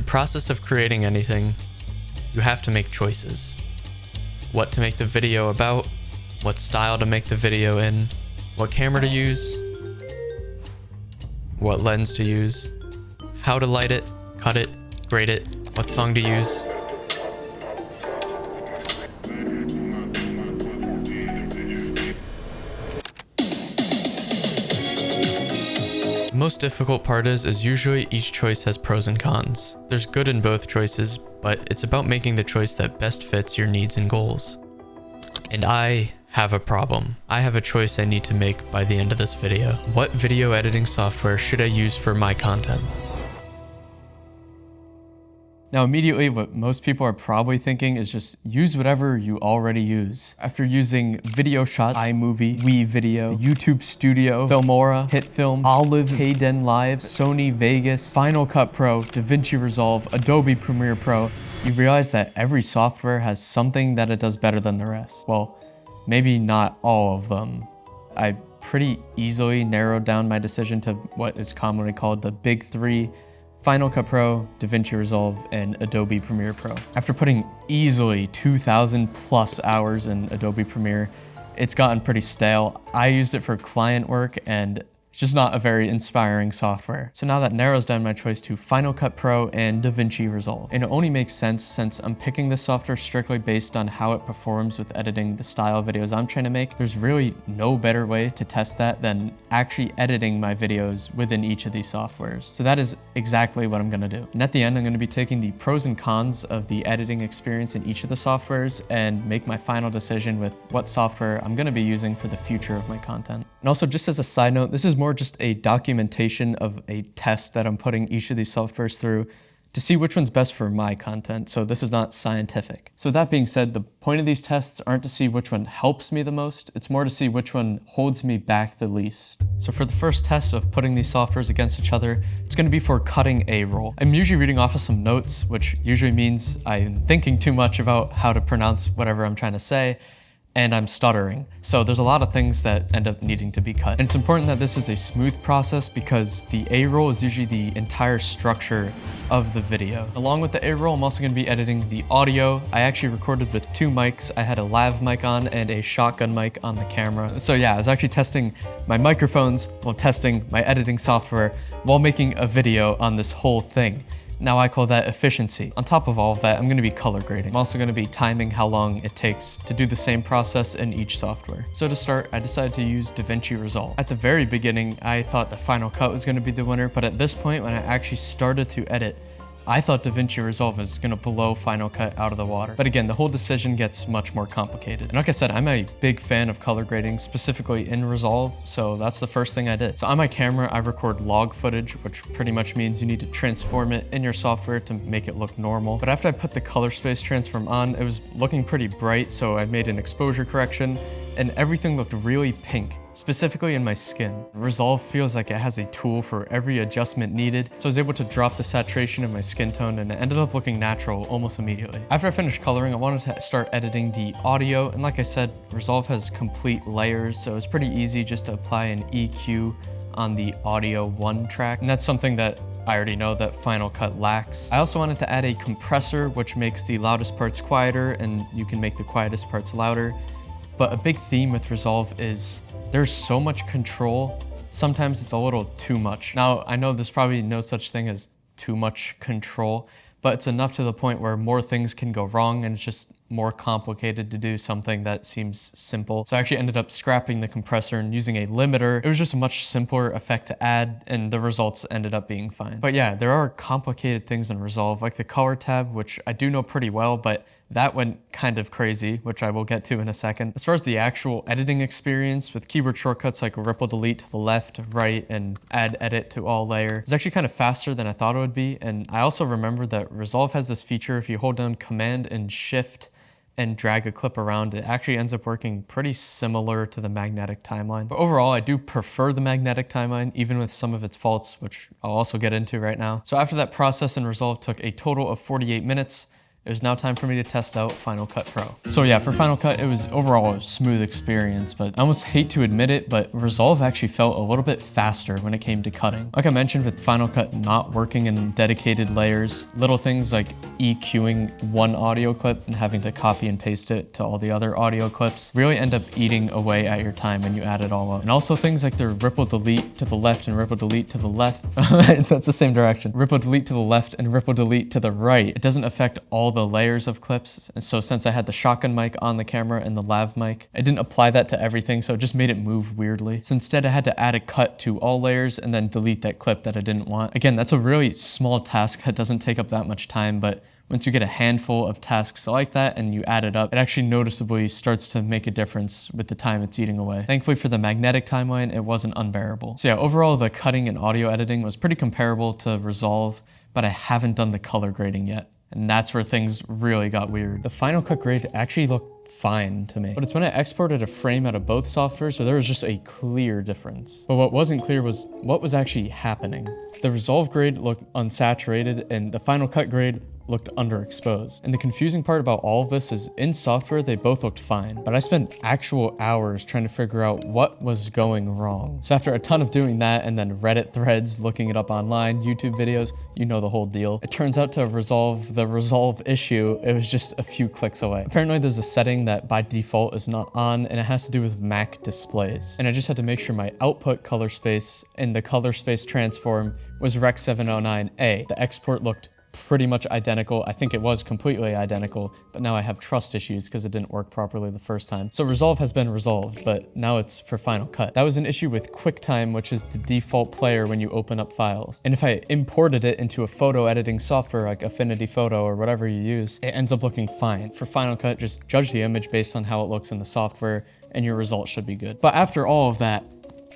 process of creating anything, you have to make choices. What to make the video about, what style to make the video in, what camera to use, what lens to use, how to light it, cut it, grade it, what song to use. The most difficult part is usually each choice has pros and cons. There's good in both choices, but it's about making the choice that best fits your needs and goals. And I have a problem. I have a choice I need to make by the end of this video. What video editing software should I use for my content? Now immediately what most people are probably thinking is just use whatever you already use. After using VideoShot, iMovie, WeVideo, YouTube Studio, Filmora, HitFilm, Olive, Kdenlive, Sony Vegas, Final Cut Pro, DaVinci Resolve, Adobe Premiere Pro, you realize that every software has something that it does better than the rest. Well, maybe not all of them. I pretty easily narrowed down my decision to what is commonly called the big three: Final Cut Pro, DaVinci Resolve, and Adobe Premiere Pro. After putting easily 2,000 plus hours in Adobe Premiere, it's gotten pretty stale. I used it for client work and it's just not a very inspiring software. So now that narrows down my choice to Final Cut Pro and DaVinci Resolve. And it only makes sense since I'm picking this software strictly based on how it performs with editing the style of videos I'm trying to make. There's really no better way to test that than actually editing my videos within each of these softwares. So that is exactly what I'm gonna do. And at the end, I'm gonna be taking the pros and cons of the editing experience in each of the softwares and make my final decision with what software I'm gonna be using for the future of my content. And also, just as a side note, this is more just a documentation of a test that I'm putting each of these softwares through to see which one's best for my content. So this is not scientific. So that being said, the point of these tests aren't to see which one helps me the most. It's more to see which one holds me back the least. So for the first test of putting these softwares against each other, it's going to be for cutting A-roll. I'm usually reading off of some notes, which usually means I'm thinking too much about how to pronounce whatever I'm trying to say, and I'm stuttering. So there's a lot of things that end up needing to be cut. And it's important that this is a smooth process because the A-roll is usually the entire structure of the video. Along with the A-roll, I'm also gonna be editing the audio. I actually recorded with two mics. I had a lav mic on and a shotgun mic on the camera. So yeah, I was actually testing my microphones while testing my editing software while making a video on this whole thing. Now I call that efficiency. On top of all of that, I'm gonna be color grading. I'm also gonna be timing how long it takes to do the same process in each software. So to start, I decided to use DaVinci Resolve. At the very beginning, I thought the Final Cut was gonna be the winner, but at this point, when I actually started to edit, I thought DaVinci Resolve was gonna blow Final Cut out of the water. But again, the whole decision gets much more complicated. And like I said, I'm a big fan of color grading, specifically in Resolve, so that's the first thing I did. So on my camera, I record log footage, which pretty much means you need to transform it in your software to make it look normal. But after I put the color space transform on, it was looking pretty bright, so I made an exposure correction, and everything looked really pink, specifically in my skin. Resolve feels like it has a tool for every adjustment needed, so I was able to drop the saturation of my skin tone and it ended up looking natural almost immediately. After I finished coloring, I wanted to start editing the audio, and like I said, Resolve has complete layers, so it's pretty easy just to apply an EQ on the audio 1 track, and that's something that I already know that Final Cut lacks. I also wanted to add a compressor, which makes the loudest parts quieter, and you can make the quietest parts louder. But a big theme with Resolve is there's so much control, sometimes it's a little too much. Now, I know there's probably no such thing as too much control, but it's enough to the point where more things can go wrong and it's just more complicated to do something that seems simple. So I actually ended up scrapping the compressor and using a limiter. It was just a much simpler effect to add and the results ended up being fine. But yeah, there are complicated things in Resolve, like the color tab, which I do know pretty well, but that went kind of crazy, which I will get to in a second. As far as the actual editing experience with keyboard shortcuts like ripple delete to the left, right, and add edit to all layer, it's actually kind of faster than I thought it would be. And I also remembered that Resolve has this feature, if you hold down Command and Shift and drag a clip around, it actually ends up working pretty similar to the magnetic timeline. But overall, I do prefer the magnetic timeline, even with some of its faults, which I'll also get into right now. So after that process in Resolve took a total of 48 minutes, it was now time for me to test out Final Cut Pro. So yeah, for Final Cut, it was overall a smooth experience, but I almost hate to admit it, but Resolve actually felt a little bit faster when it came to cutting. Like I mentioned, with Final Cut not working in dedicated layers, little things like EQing one audio clip and having to copy and paste it to all the other audio clips really end up eating away at your time when you add it all up. And also things like the ripple delete to the left and ripple delete to the left. That's the same direction. Ripple delete to the left and ripple delete to the right. It doesn't affect all the layers of clips. And so since I had the shotgun mic on the camera and the lav mic, I didn't apply that to everything, so it just made it move weirdly. So instead I had to add a cut to all layers and then delete that clip that I didn't want. Again, that's a really small task that doesn't take up that much time, but once you get a handful of tasks like that and you add it up, it actually noticeably starts to make a difference with the time it's eating away. Thankfully for the magnetic timeline, it wasn't unbearable. So yeah, overall the cutting and audio editing was pretty comparable to Resolve, but I haven't done the color grading yet. And that's where things really got weird. The Final Cut grade actually looked fine to me, but it's when I exported a frame out of both softwares, so there was just a clear difference. But what wasn't clear was what was actually happening. The Resolve grade looked unsaturated and the Final Cut grade looked underexposed. And the confusing part about all of this is in software, they both looked fine, but I spent actual hours trying to figure out what was going wrong. So after a ton of doing that and then Reddit threads, looking it up online, YouTube videos, you know the whole deal. It turns out to resolve the Resolve issue, it was just a few clicks away. Apparently there's a setting that by default is not on and it has to do with Mac displays. And I just had to make sure my output color space and the color space transform was Rec 709A. The export looked pretty much identical. I think it was completely identical, but now I have trust issues because it didn't work properly the first time. So Resolve has been resolved, but now it's for Final Cut. That was an issue with QuickTime, which is the default player when you open up files. And if I imported it into a photo editing software like Affinity Photo or whatever you use, it ends up looking fine. For Final Cut, just judge the image based on how it looks in the software and your results should be good. But after all of that,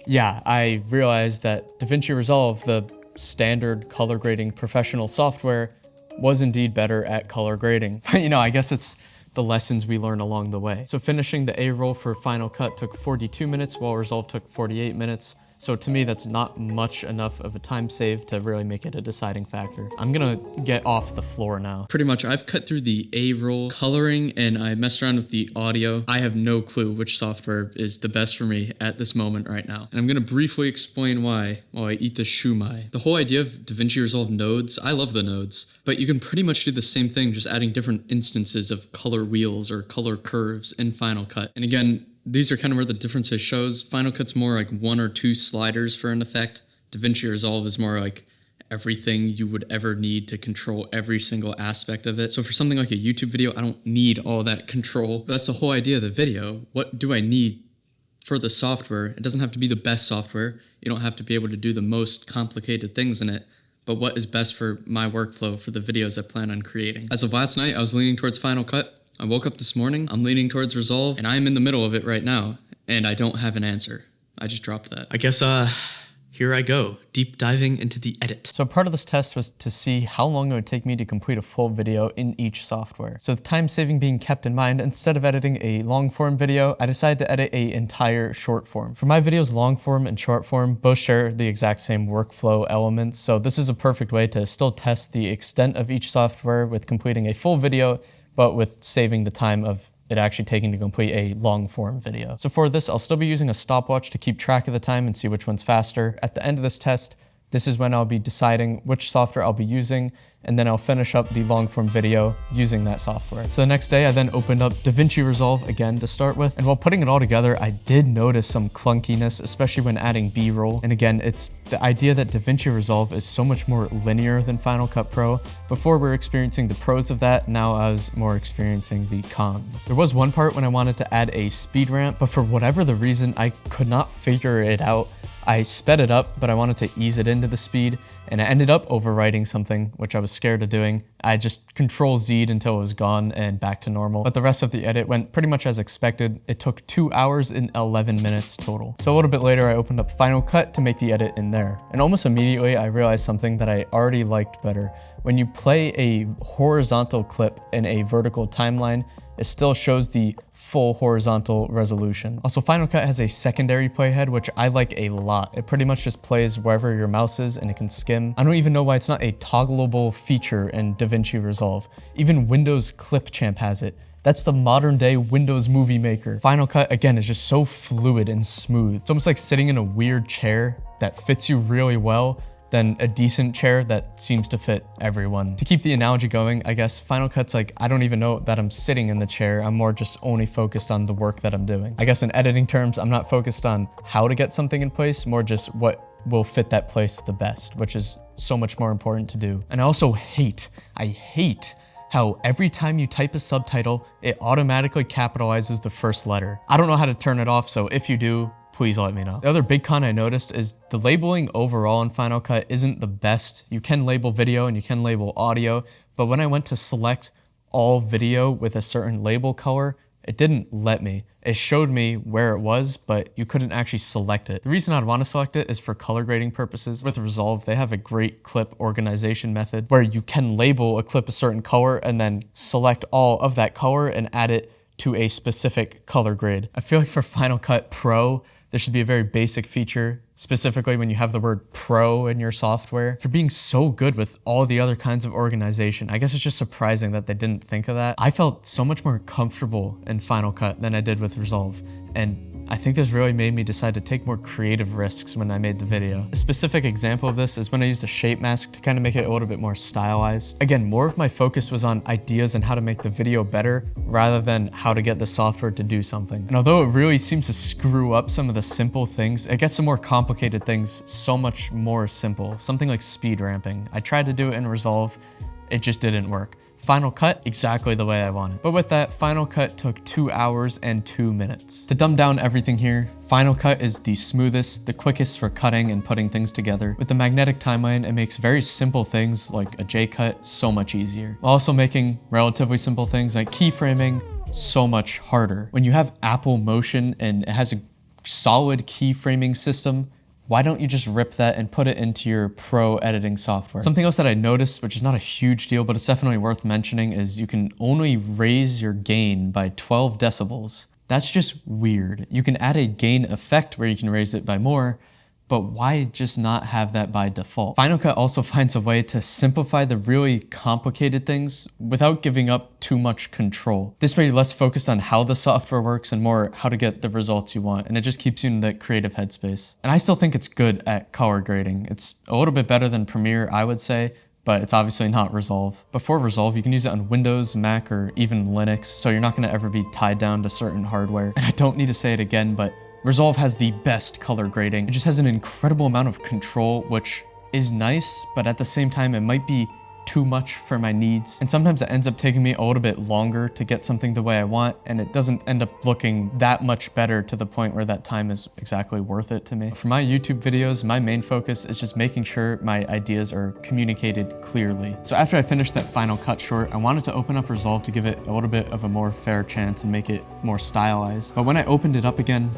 yeah, I realized that DaVinci Resolve, the standard color grading professional software, was indeed better at color grading. But you know, I guess it's the lessons we learn along the way. So finishing the A roll for Final Cut took 42 minutes while Resolve took 48 minutes. So to me, that's not much enough of a time save to really make it a deciding factor. I'm gonna get off the floor now. Pretty much, I've cut through the A-roll coloring and I messed around with the audio. I have no clue which software is the best for me at this moment right now. And I'm gonna briefly explain why while I eat the shumai. The whole idea of DaVinci Resolve nodes, I love the nodes, but you can pretty much do the same thing, just adding different instances of color wheels or color curves in Final Cut. And again, these are kind of where the differences shows. Final Cut's more like 1 or 2 sliders for an effect. DaVinci Resolve is more like everything you would ever need to control every single aspect of it. So for something like a YouTube video, I don't need all that control. But that's the whole idea of the video. What do I need for the software? It doesn't have to be the best software. You don't have to be able to do the most complicated things in it. But what is best for my workflow for the videos I plan on creating? As of last night, I was leaning towards Final Cut. I woke up this morning, I'm leaning towards Resolve, and I'm in the middle of it right now, and I don't have an answer. I just dropped that. I guess, here I go, deep diving into the edit. So part of this test was to see how long it would take me to complete a full video in each software. So with time saving being kept in mind, instead of editing a long form video, I decided to edit an entire short form. For my videos, long form and short form both share the exact same workflow elements. So this is a perfect way to still test the extent of each software with completing a full video, but with saving the time of it actually taking to complete a long form video. So for this, I'll still be using a stopwatch to keep track of the time and see which one's faster. At the end of this test, this is when I'll be deciding which software I'll be using, and then I'll finish up the long form video using that software. So the next day, I then opened up DaVinci Resolve again to start with, and while putting it all together, I did notice some clunkiness, especially when adding B-roll. And again, it's the idea that DaVinci Resolve is so much more linear than Final Cut Pro. Before we were experiencing the pros of that, now I was more experiencing the cons. There was one part when I wanted to add a speed ramp, but for whatever the reason, I could not figure it out. I sped it up, but I wanted to ease it into the speed, and I ended up overwriting something, which I was scared of doing. I just Control-Z'd until it was gone and back to normal. But the rest of the edit went pretty much as expected. It took 2 hours and 11 minutes total. So a little bit later, I opened up Final Cut to make the edit in there. And almost immediately, I realized something that I already liked better. When you play a horizontal clip in a vertical timeline, it still shows the full horizontal resolution. Also, Final Cut has a secondary playhead, which I like a lot. It pretty much just plays wherever your mouse is and it can skim. I don't even know why it's not a toggleable feature in DaVinci Resolve. Even Windows Clipchamp has it. That's the modern day Windows Movie Maker. Final Cut, again, is just so fluid and smooth. It's almost like sitting in a weird chair that fits you really well than a decent chair that seems to fit everyone. To keep the analogy going, I guess Final Cut's like, I don't even know that I'm sitting in the chair. I'm more just only focused on the work that I'm doing. I guess in editing terms, I'm not focused on how to get something in place, more just what will fit that place the best, which is so much more important to do. And I also hate how every time you type a subtitle, it automatically capitalizes the first letter. I don't know how to turn it off, so if you do, please let me know. The other big con I noticed is the labeling overall in Final Cut isn't the best. You can label video and you can label audio, but when I went to select all video with a certain label color, it didn't let me. It showed me where it was, but you couldn't actually select it. The reason I'd want to select it is for color grading purposes. With Resolve, they have a great clip organization method where you can label a clip a certain color and then select all of that color and add it to a specific color grade. I feel like for Final Cut Pro, there should be a very basic feature, specifically when you have the word pro in your software. For being so good with all the other kinds of organization, I guess it's just surprising that they didn't think of that. I felt so much more comfortable in Final Cut than I did with Resolve, and I think this really made me decide to take more creative risks when I made the video. A specific example of this is when I used a shape mask to kind of make it a little bit more stylized. Again, more of my focus was on ideas and how to make the video better rather than how to get the software to do something. And although it really seems to screw up some of the simple things, it gets some more complicated things so much more simple. Something like speed ramping. I tried to do it in Resolve, it just didn't work. Final Cut, exactly the way I wanted. But with that, Final Cut took 2 hours and 2 minutes. To dumb down everything here, Final Cut is the smoothest, the quickest for cutting and putting things together. With the magnetic timeline, it makes very simple things like a J-cut so much easier, while also making relatively simple things like keyframing so much harder. When you have Apple Motion and it has a solid keyframing system, why don't you just rip that and put it into your pro editing software? Something else that I noticed, which is not a huge deal, but it's definitely worth mentioning, is you can only raise your gain by 12 decibels. That's just weird. You can add a gain effect where you can raise it by more, but why just not have that by default? Final Cut also finds a way to simplify the really complicated things without giving up too much control. This way you're less focused on how the software works and more how to get the results you want, and it just keeps you in that creative headspace. And I still think it's good at color grading. It's a little bit better than Premiere, I would say, but it's obviously not Resolve. Before Resolve, you can use it on Windows, Mac, or even Linux, so you're not gonna ever be tied down to certain hardware. And I don't need to say it again, but Resolve has the best color grading. It just has an incredible amount of control, which is nice, but at the same time, it might be too much for my needs. And sometimes it ends up taking me a little bit longer to get something the way I want, and it doesn't end up looking that much better to the point where that time is exactly worth it to me. For my YouTube videos, my main focus is just making sure my ideas are communicated clearly. So after I finished that Final Cut short, I wanted to open up Resolve to give it a little bit of a more fair chance and make it more stylized. But when I opened it up again,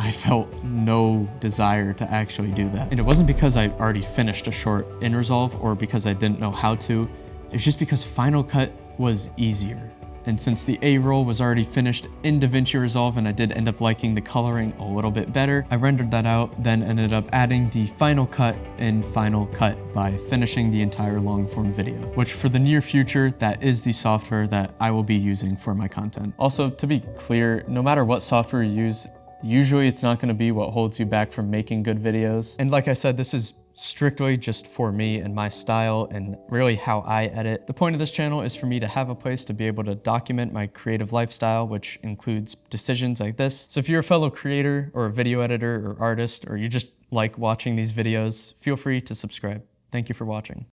I felt no desire to actually do that. And it wasn't because I already finished a short in Resolve or because I didn't know how to. It's just because Final Cut was easier. And since the A-roll was already finished in DaVinci Resolve and I did end up liking the coloring a little bit better, I rendered that out, then ended up adding the Final Cut in Final Cut by finishing the entire long form video, which for the near future, that is the software that I will be using for my content. Also, to be clear, no matter what software you use, usually it's not going to be what holds you back from making good videos. And like I said, this is strictly just for me and my style and really how I edit. The point of this channel is for me to have a place to be able to document my creative lifestyle, which includes decisions like this. So if you're a fellow creator or a video editor or artist, or you just like watching these videos, feel free to subscribe. Thank you for watching.